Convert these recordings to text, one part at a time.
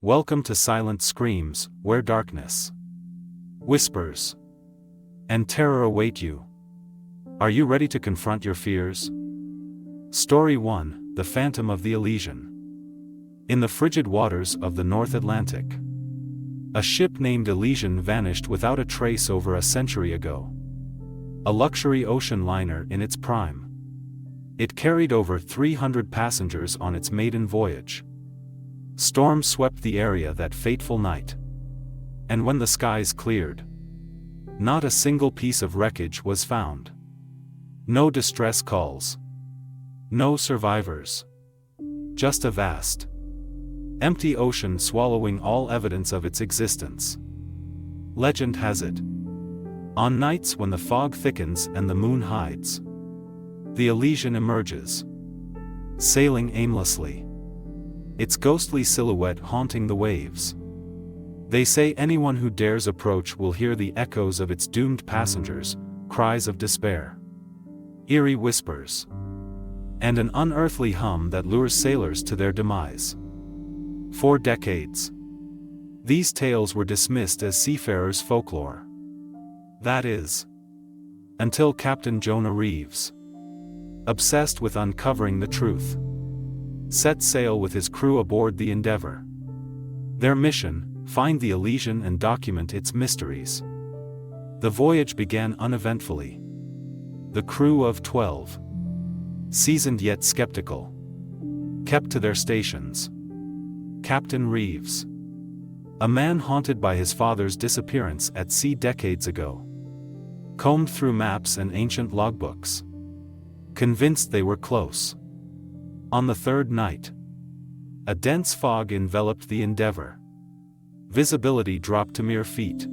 Welcome to Silent Screams, where darkness, whispers, and terror await you. Are you ready to confront your fears? Story 1: The Phantom of the Elysian. In the frigid waters of the North Atlantic, a ship named Elysian vanished without a trace over a century ago. A luxury ocean liner in its prime. It carried over 300 passengers on its maiden voyage. Storms swept the area that fateful night. And when the skies cleared, not a single piece of wreckage was found. No distress calls. No survivors. Just a vast, empty ocean swallowing all evidence of its existence. Legend has it, on nights when the fog thickens and the moon hides, the Elysian emerges, sailing aimlessly, its ghostly silhouette haunting the waves. They say anyone who dares approach will hear the echoes of its doomed passengers, cries of despair, eerie whispers, and an unearthly hum that lures sailors to their demise. For decades, these tales were dismissed as seafarers' folklore. That is, until Captain Jonah Reeves, obsessed with uncovering the truth, set sail with his crew aboard the Endeavour. Their mission: find the Elysian and document its mysteries. The voyage began uneventfully. The crew of 12, seasoned yet skeptical, kept to their stations. Captain Reeves, a man haunted by his father's disappearance at sea decades ago, combed through maps and ancient logbooks, convinced they were close. On the third night, a dense fog enveloped the Endeavour. Visibility dropped to mere feet.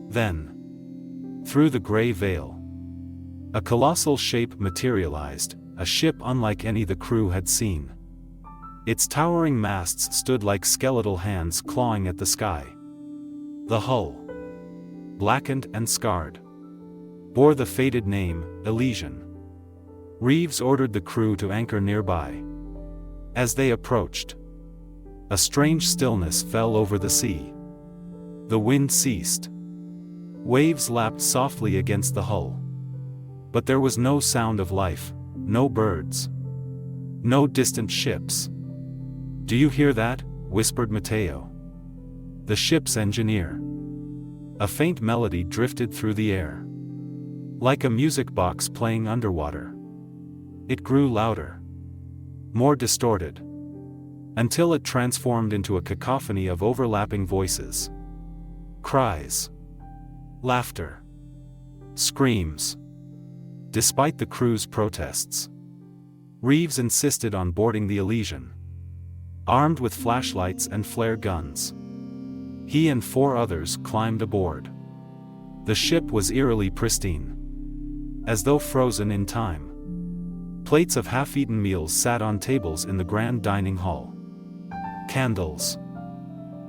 Then, through the gray veil, a colossal shape materialized, a ship unlike any the crew had seen. Its towering masts stood like skeletal hands clawing at the sky. The hull, blackened and scarred, bore the faded name, Elysian. Reeves ordered the crew to anchor nearby. As they approached, a strange stillness fell over the sea. The wind ceased. Waves lapped softly against the hull. But there was no sound of life, no birds, no distant ships. "Do you hear that?" whispered Matteo, the ship's engineer. A faint melody drifted through the air, like a music box playing underwater. It grew louder, more distorted, until it transformed into a cacophony of overlapping voices. Cries, laughter, screams. Despite the crew's protests, Reeves insisted on boarding the Elysian. Armed with flashlights and flare guns, he and 4 others climbed aboard. The ship was eerily pristine, as though frozen in time. Plates of half-eaten meals sat on tables in the grand dining hall. Candles,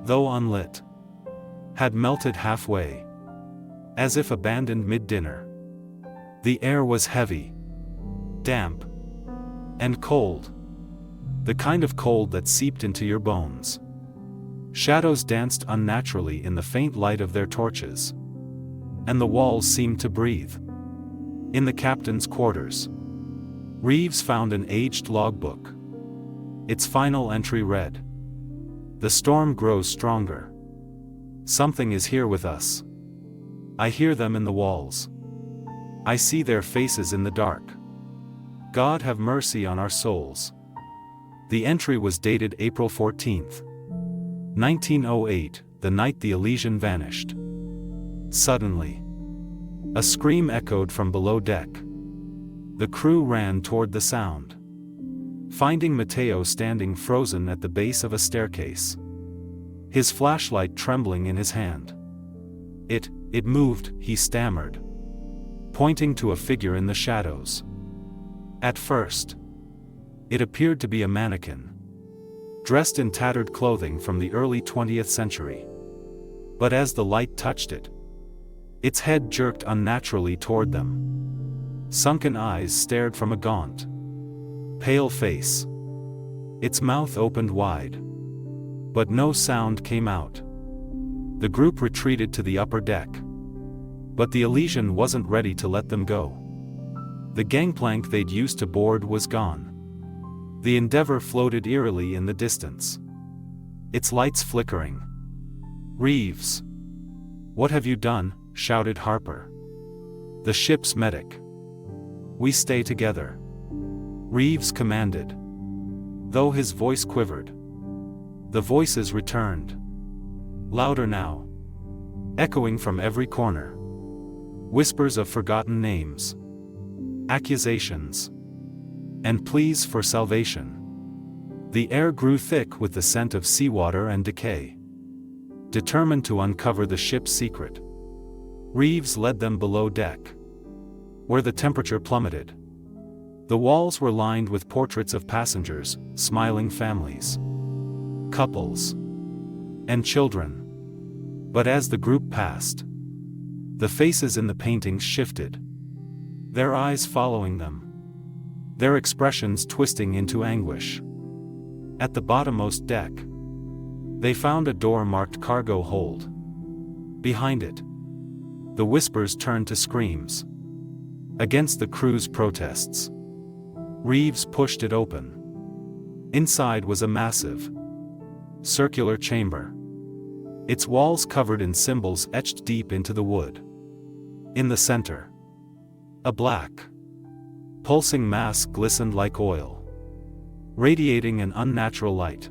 though unlit, had melted halfway, as if abandoned mid-dinner. The air was heavy, damp, and cold. The kind of cold that seeped into your bones. Shadows danced unnaturally in the faint light of their torches, and the walls seemed to breathe. In the captain's quarters, Reeves found an aged logbook. Its final entry read, "The storm grows stronger. Something is here with us. I hear them in the walls. I see their faces in the dark. God have mercy on our souls." The entry was dated April 14, 1908, the night the Elysian vanished. Suddenly, a scream echoed from below deck. The crew ran toward the sound, finding Matteo standing frozen at the base of a staircase, his flashlight trembling in his hand. It moved," he stammered, pointing to a figure in the shadows. At first, it appeared to be a mannequin, dressed in tattered clothing from the early 20th century. But as the light touched it, its head jerked unnaturally toward them. Sunken eyes stared from a gaunt, pale face. Its mouth opened wide, But no sound came out. The group retreated to the upper deck. But the Elysian wasn't ready to let them go. The gangplank they'd used to board was gone. The Endeavour floated eerily in the distance, its lights flickering. "Reeves! What have you done?" shouted Harper, the ship's medic. "We stay together," Reeves commanded. Though his voice quivered, the voices returned, louder now, echoing from every corner. Whispers of forgotten names, accusations, and pleas for salvation. The air grew thick with the scent of seawater and decay. Determined to uncover the ship's secret, Reeves led them below deck, where the temperature plummeted. The walls were lined with portraits of passengers, smiling families, couples, and children. But as the group passed, the faces in the paintings shifted, their eyes following them, their expressions twisting into anguish. At the bottommost deck, they found a door marked cargo hold. Behind it, the whispers turned to screams. Against the crew's protests, Reeves pushed it open. Inside was a massive, circular chamber, its walls covered in symbols etched deep into the wood. In the center, a black, pulsing mass glistened like oil, radiating an unnatural light.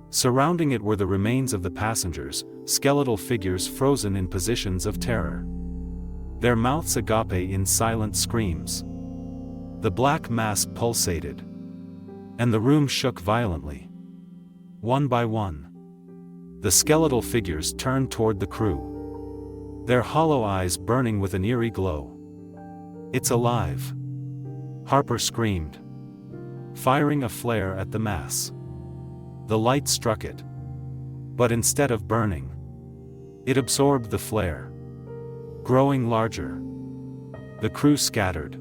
Surrounding it were the remains of the passengers, skeletal figures frozen in positions of terror, their mouths agape in silent screams. The black mass pulsated, and the room shook violently. One by one, the skeletal figures turned toward the crew, their hollow eyes burning with an eerie glow. "It's alive!" Harper screamed, firing a flare at the mass. The light struck it, but instead of burning, it absorbed the flare, growing larger. The crew scattered.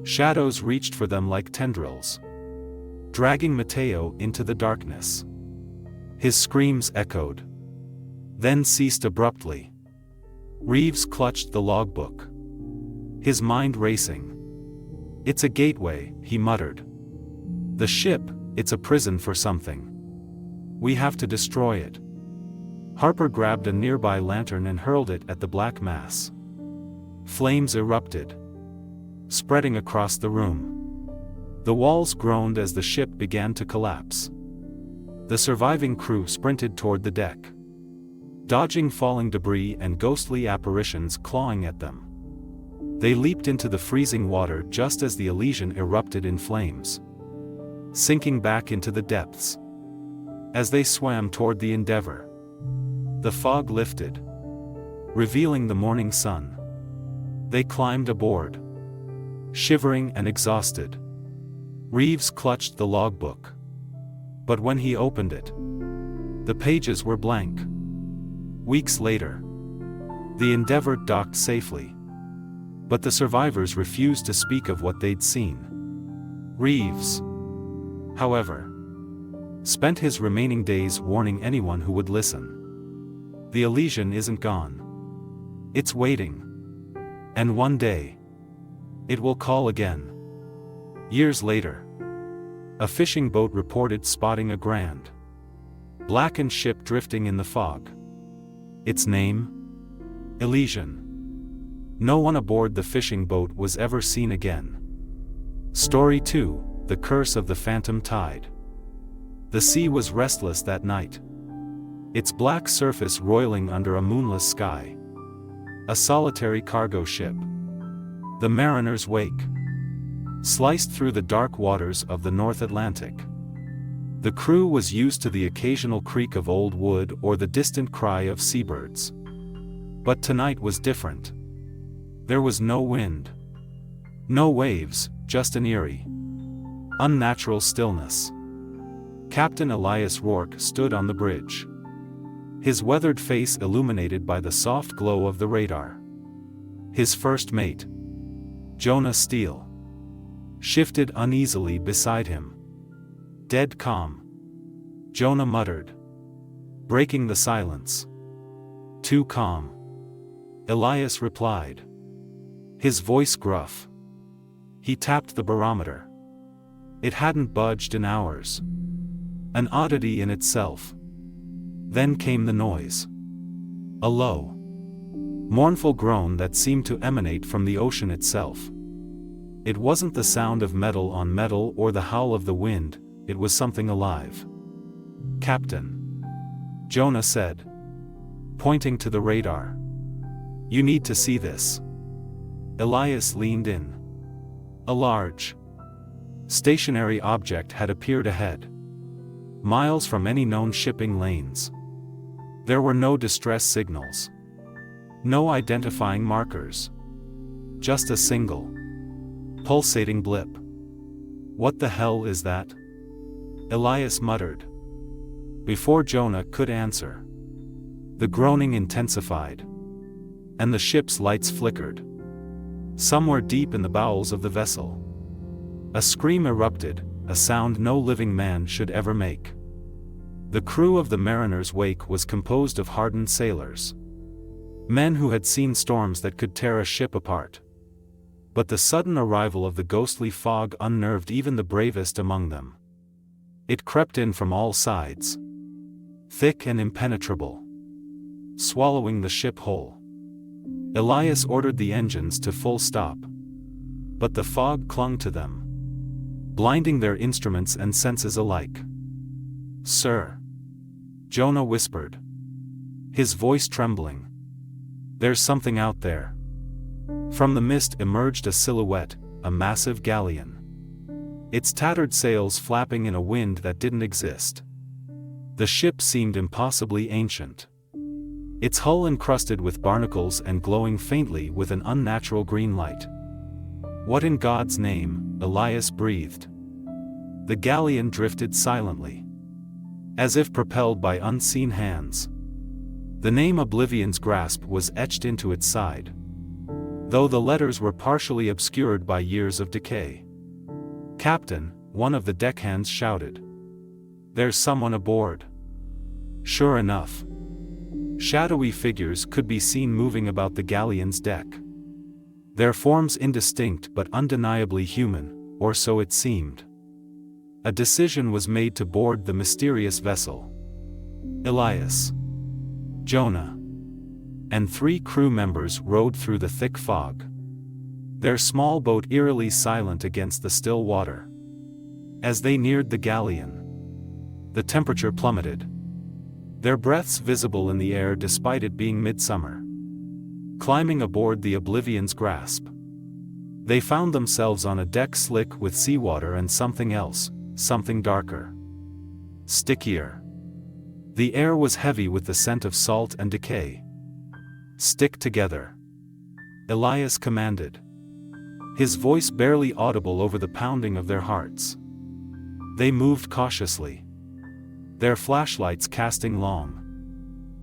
Shadows reached for them like tendrils, dragging Mateo into the darkness. His screams echoed, then ceased abruptly. Reeves clutched the logbook, his mind racing. "It's a gateway," he muttered. "The ship, it's a prison for something. We have to destroy it." Harper grabbed a nearby lantern and hurled it at the black mass. Flames erupted, spreading across the room. The walls groaned as the ship began to collapse. The surviving crew sprinted toward the deck, dodging falling debris and ghostly apparitions clawing at them. They leaped into the freezing water just as the Elysian erupted in flames, sinking back into the depths. As they swam toward the Endeavour, the fog lifted, revealing the morning sun. They climbed aboard, shivering and exhausted. Reeves clutched the logbook, but when he opened it, the pages were blank. Weeks later, the Endeavour docked safely, but the survivors refused to speak of what they'd seen. Reeves, however, spent his remaining days warning anyone who would listen. The Elysian isn't gone. It's waiting. And one day, it will call again. Years later, a fishing boat reported spotting a grand, blackened ship drifting in the fog. Its name? Elysian. No one aboard the fishing boat was ever seen again. Story 2: The Curse of the Phantom Tide. The sea was restless that night, its black surface roiling under a moonless sky. A solitary cargo ship, the Mariner's Wake, sliced through the dark waters of the North Atlantic. The crew was used to the occasional creak of old wood or the distant cry of seabirds. But tonight was different. There was no wind, no waves, just an eerie, unnatural stillness. Captain Elias Rourke stood on the bridge, his weathered face illuminated by the soft glow of the radar. His first mate, Jonah Steele, shifted uneasily beside him. Dead calm, Jonah muttered, breaking the silence. "Too calm," Elias replied, his voice gruff. He tapped the barometer. It hadn't budged in hours. An oddity in itself. Then came the noise. A low, mournful groan that seemed to emanate from the ocean itself. It wasn't the sound of metal on metal or the howl of the wind, it was something alive. "Captain," Jonah said, pointing to the radar. "You need to see this." Elias leaned in. A large, stationary object had appeared ahead, miles from any known shipping lanes. There were no distress signals, no identifying markers. Just a single, pulsating blip. "What the hell is that?" Elias muttered. Before Jonah could answer, the groaning intensified, and the ship's lights flickered. Somewhere deep in the bowels of the vessel, a scream erupted, a sound no living man should ever make. The crew of the Mariner's Wake was composed of hardened sailors, men who had seen storms that could tear a ship apart. But the sudden arrival of the ghostly fog unnerved even the bravest among them. It crept in from all sides, thick and impenetrable, swallowing the ship whole. Elias ordered the engines to full stop, but the fog clung to them, blinding their instruments and senses alike. "Sir," Jonah whispered, his voice trembling, "there's something out there." From the mist emerged a silhouette, a massive galleon, its tattered sails flapping in a wind that didn't exist. The ship seemed impossibly ancient, its hull encrusted with barnacles and glowing faintly with an unnatural green light. "What in God's name?" Elias breathed. The galleon drifted silently, as if propelled by unseen hands. The name Oblivion's Grasp was etched into its side, though the letters were partially obscured by years of decay. "Captain," one of the deckhands shouted, "there's someone aboard." Sure enough, shadowy figures could be seen moving about the galleon's deck. Their forms indistinct but undeniably human, or so it seemed. A decision was made to board the mysterious vessel. Elias, Jonah, and 3 crew members rowed through the thick fog, their small boat eerily silent against the still water. As they neared the galleon, the temperature plummeted, their breaths visible in the air despite it being midsummer. Climbing aboard the Oblivion's Grasp, they found themselves on a deck slick with seawater and something else, something darker, stickier. The air was heavy with the scent of salt and decay. "Stick together," Elias commanded, his voice barely audible over the pounding of their hearts. They moved cautiously, their flashlights casting long,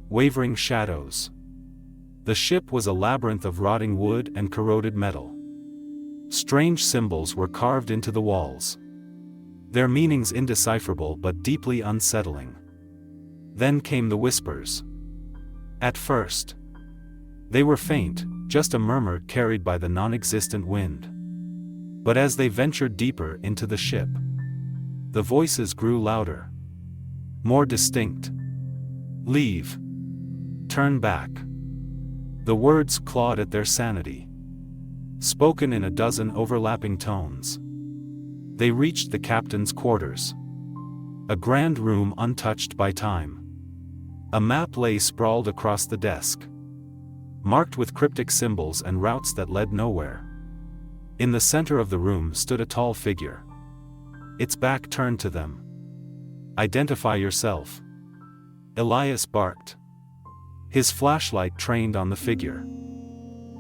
wavering shadows. The ship was a labyrinth of rotting wood and corroded metal. Strange symbols were carved into the walls, their meanings indecipherable but deeply unsettling. Then came the whispers. At first, they were faint, just a murmur carried by the non-existent wind. But as they ventured deeper into the ship, the voices grew louder, more distinct. "Leave. Turn back." The words clawed at their sanity, spoken in a dozen overlapping tones. They reached the captain's quarters, a grand room untouched by time. A map lay sprawled across the desk, marked with cryptic symbols and routes that led nowhere. In the center of the room stood a tall figure, its back turned to them. "Identify yourself," Elias barked, his flashlight trained on the figure.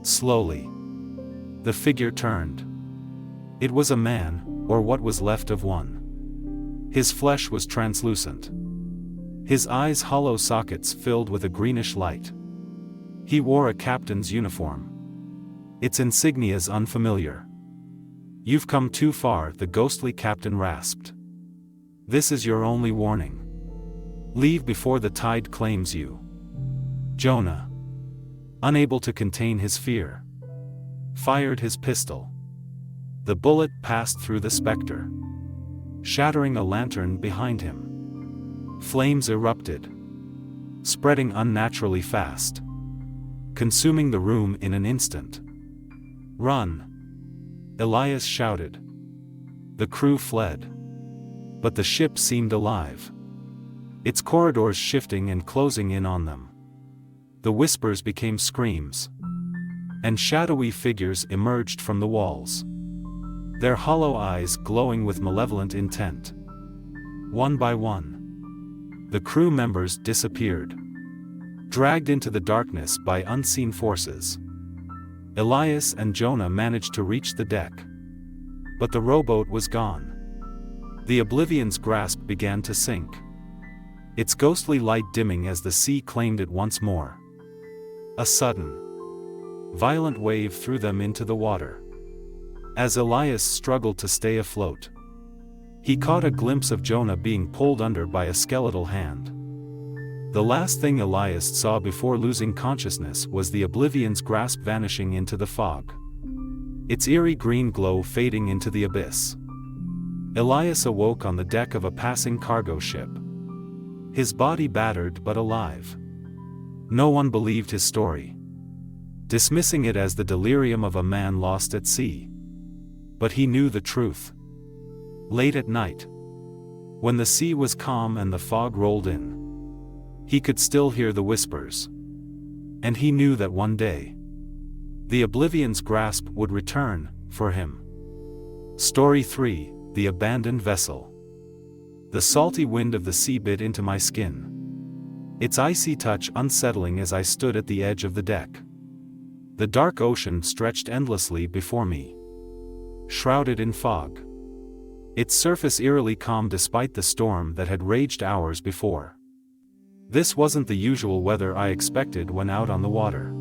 Slowly, the figure turned. It was a man, or what was left of one. His flesh was translucent, his eyes hollow sockets filled with a greenish light. He wore a captain's uniform, its insignias unfamiliar. "You've come too far," the ghostly captain rasped. "This is your only warning. Leave before the tide claims you. Jonah, unable to contain his fear, fired his pistol. The bullet passed through the specter, shattering a lantern behind him. Flames erupted, spreading unnaturally fast, consuming the room in an instant. "Run!" Elias shouted. The crew fled. But the ship seemed alive, its corridors shifting and closing in on them. The whispers became screams, and shadowy figures emerged from the walls, their hollow eyes glowing with malevolent intent. One by one, the crew members disappeared, dragged into the darkness by unseen forces. Elias and Jonah managed to reach the deck, but the rowboat was gone. The Oblivion's grasp began to sink, its ghostly light dimming as the sea claimed it once more. A sudden, violent wave threw them into the water. As Elias struggled to stay afloat, he caught a glimpse of Jonah being pulled under by a skeletal hand. The last thing Elias saw before losing consciousness was the Oblivion's grasp vanishing into the fog, its eerie green glow fading into the abyss. Elias awoke on the deck of a passing cargo ship, his body battered but alive. No one believed his story, dismissing it as the delirium of a man lost at sea. But he knew the truth. Late at night, when the sea was calm and the fog rolled in, he could still hear the whispers. And he knew that one day, the Oblivion's grasp would return, for him. Story 3, The Abandoned Vessel. The salty wind of the sea bit into my skin, its icy touch unsettling as I stood at the edge of the deck. The dark ocean stretched endlessly before me, shrouded in fog, its surface eerily calm despite the storm that had raged hours before. This wasn't the usual weather I expected when out on the water.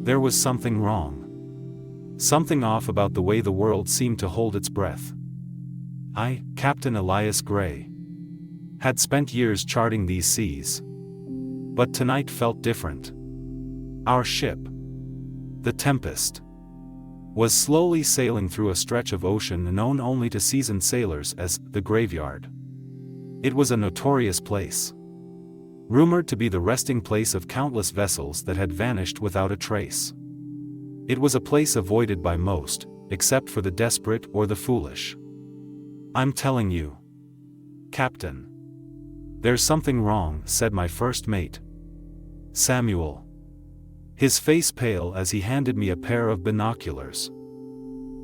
There was something wrong, something off about the way the world seemed to hold its breath. I, Captain Elias Gray, had spent years charting these seas, but tonight felt different. Our ship, the Tempest, was slowly sailing through a stretch of ocean known only to seasoned sailors as the Graveyard. It was a notorious place, rumored to be the resting place of countless vessels that had vanished without a trace. It was a place avoided by most, except for the desperate or the foolish. "I'm telling you, Captain, there's something wrong," said my first mate, Samuel, his face pale as he handed me a pair of binoculars.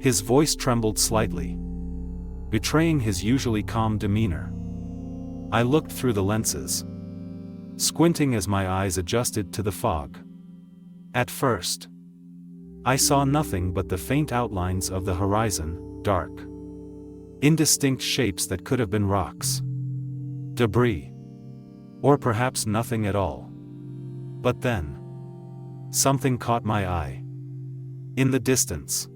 His voice trembled slightly, betraying his usually calm demeanor. I looked through the lenses, squinting as my eyes adjusted to the fog. At first, I saw nothing but the faint outlines of the horizon, dark, indistinct shapes that could have been rocks, debris, or perhaps nothing at all. But then, something caught my eye. In the distance,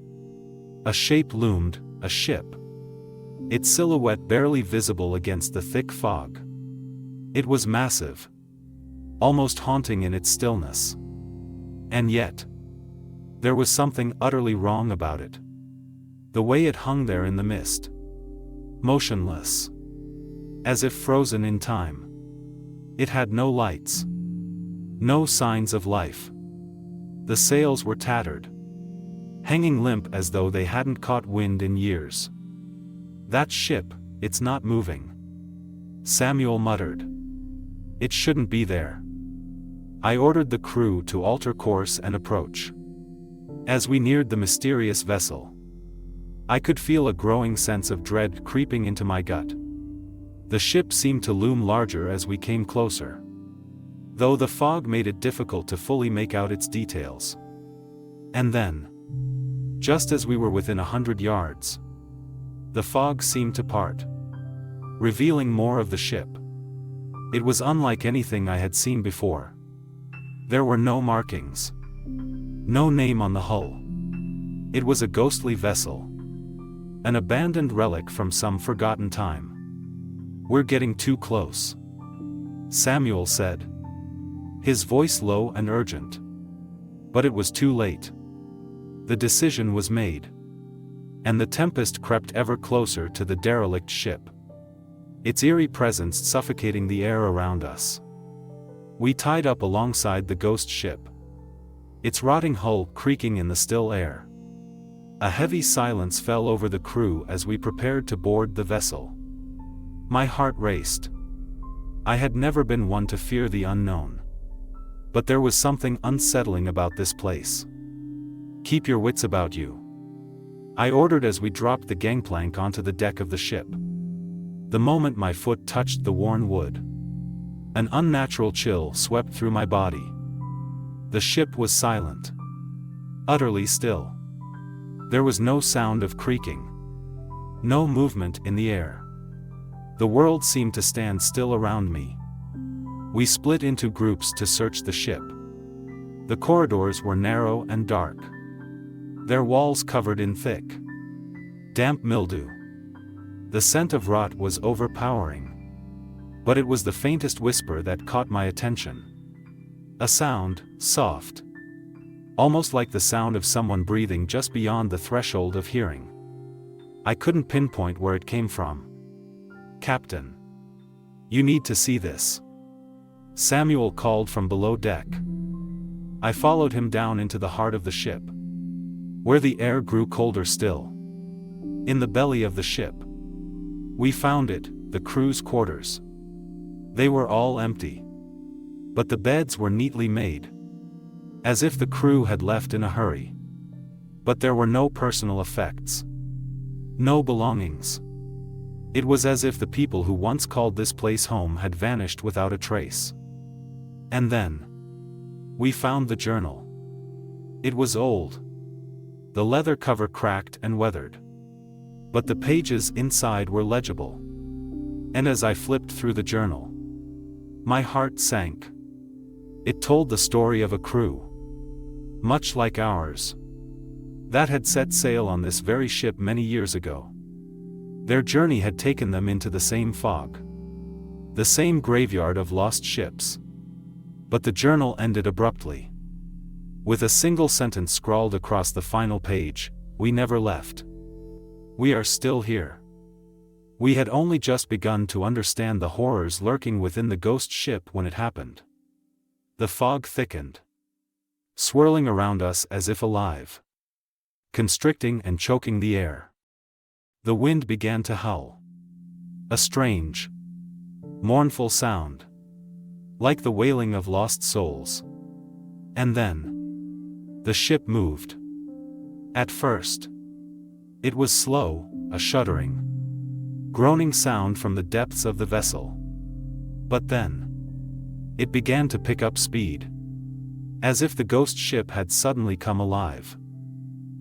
a shape loomed, a ship, its silhouette barely visible against the thick fog. It was massive, almost haunting in its stillness. And yet, there was something utterly wrong about it. The way it hung there in the mist, motionless, as if frozen in time. It had no lights, no signs of life. The sails were tattered, hanging limp as though they hadn't caught wind in years. "That ship, it's not moving," Samuel muttered. "It shouldn't be there." I ordered the crew to alter course and approach. As we neared the mysterious vessel, I could feel a growing sense of dread creeping into my gut. The ship seemed to loom larger as we came closer, though the fog made it difficult to fully make out its details. And then, just as we were within 100 yards, the fog seemed to part, revealing more of the ship. It was unlike anything I had seen before. There were no markings, no name on the hull. It was a ghostly vessel, an abandoned relic from some forgotten time. "We're getting too close," Samuel said, his voice low and urgent. But it was too late. The decision was made. And the tempest crept ever closer to the derelict ship, its eerie presence suffocating the air around us. We tied up alongside the ghost ship, its rotting hull creaking in the still air. A heavy silence fell over the crew as we prepared to board the vessel. My heart raced. I had never been one to fear the unknown. But there was something unsettling about this place. Keep your wits about you, I ordered as we dropped the gangplank onto the deck of the ship. The moment my foot touched the worn wood, an unnatural chill swept through my body. The ship was silent. Utterly still. There was no sound of creaking. No movement in the air. The world seemed to stand still around me. We split into groups to search the ship. The corridors were narrow and dark, their walls covered in thick, damp mildew. The scent of rot was overpowering. But it was the faintest whisper that caught my attention. A sound, soft, almost like the sound of someone breathing just beyond the threshold of hearing. I couldn't pinpoint where it came from. "Captain, you need to see this," Samuel called from below deck. I followed him down into the heart of the ship, where the air grew colder still. In the belly of the ship, we found it, the crew's quarters. They were all empty. But the beds were neatly made, as if the crew had left in a hurry. But there were no personal effects. No belongings. It was as if the people who once called this place home had vanished without a trace. And then we found the journal. It was old. The leather cover cracked and weathered. But the pages inside were legible. And as I flipped through the journal, my heart sank. It told the story of a crew, much like ours, that had set sail on this very ship many years ago. Their journey had taken them into the same fog, the same graveyard of lost ships. But the journal ended abruptly. With a single sentence scrawled across the final page, "We never left. We are still here." We had only just begun to understand the horrors lurking within the ghost ship when it happened. The fog thickened, swirling around us as if alive, constricting and choking the air. The wind began to howl. A strange, mournful sound, like the wailing of lost souls. And then the ship moved. At first, it was slow, a shuddering, groaning sound from the depths of the vessel. But then it began to pick up speed, as if the ghost ship had suddenly come alive.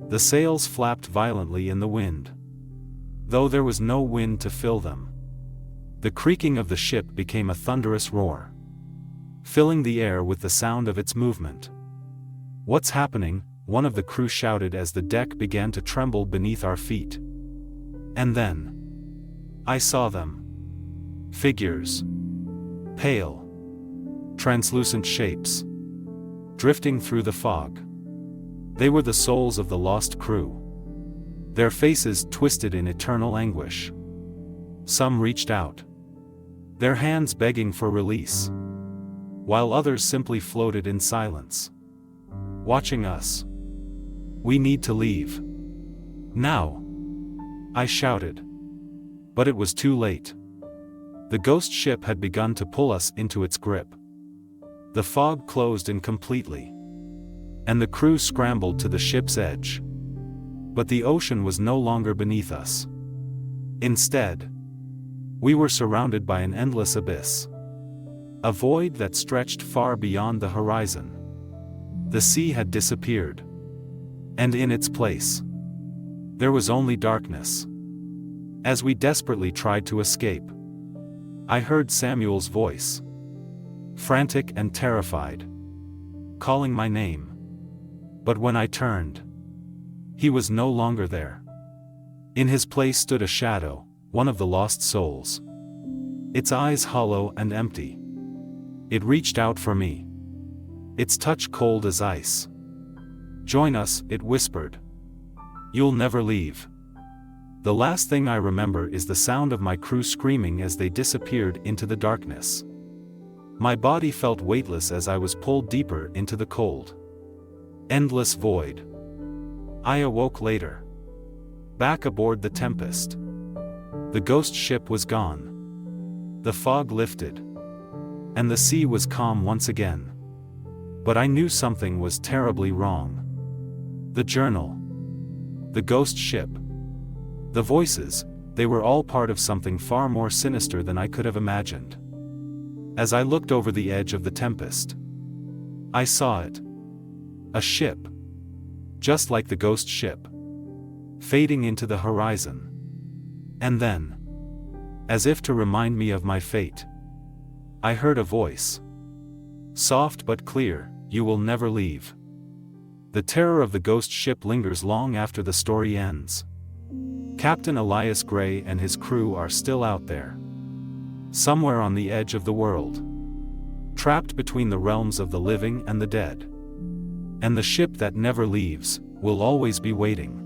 The sails flapped violently in the wind, though there was no wind to fill them. The creaking of the ship became a thunderous roar, filling the air with the sound of its movement. "What's happening?" one of the crew shouted as the deck began to tremble beneath our feet. And then I saw them. Figures. Pale, translucent shapes, drifting through the fog. They were the souls of the lost crew, their faces twisted in eternal anguish. Some reached out, their hands begging for release, while others simply floated in silence, watching us. "We need to leave. Now," I shouted. But it was too late. The ghost ship had begun to pull us into its grip. The fog closed in completely, and the crew scrambled to the ship's edge. But the ocean was no longer beneath us. Instead, we were surrounded by an endless abyss, a void that stretched far beyond the horizon. The sea had disappeared, and in its place, there was only darkness. As we desperately tried to escape, I heard Samuel's voice, frantic and terrified, calling my name. But when I turned, he was no longer there. In his place stood a shadow, one of the lost souls, its eyes hollow and empty, It reached out for me. Its touch cold as ice. "Join us," it whispered. "You'll never leave." The last thing I remember is the sound of my crew screaming as they disappeared into the darkness. My body felt weightless as I was pulled deeper into the cold, endless void. I awoke later, back aboard the Tempest. The ghost ship was gone. The fog lifted, and the sea was calm once again. But I knew something was terribly wrong. The journal, the ghost ship, the voices, they were all part of something far more sinister than I could have imagined. As I looked over the edge of the Tempest, I saw it. A ship, just like the ghost ship, fading into the horizon. And then, as if to remind me of my fate, I heard a voice. Soft but clear, "You will never leave." The terror of the ghost ship lingers long after the story ends. Captain Elias Gray and his crew are still out there, somewhere on the edge of the world, trapped between the realms of the living and the dead. And the ship that never leaves will always be waiting.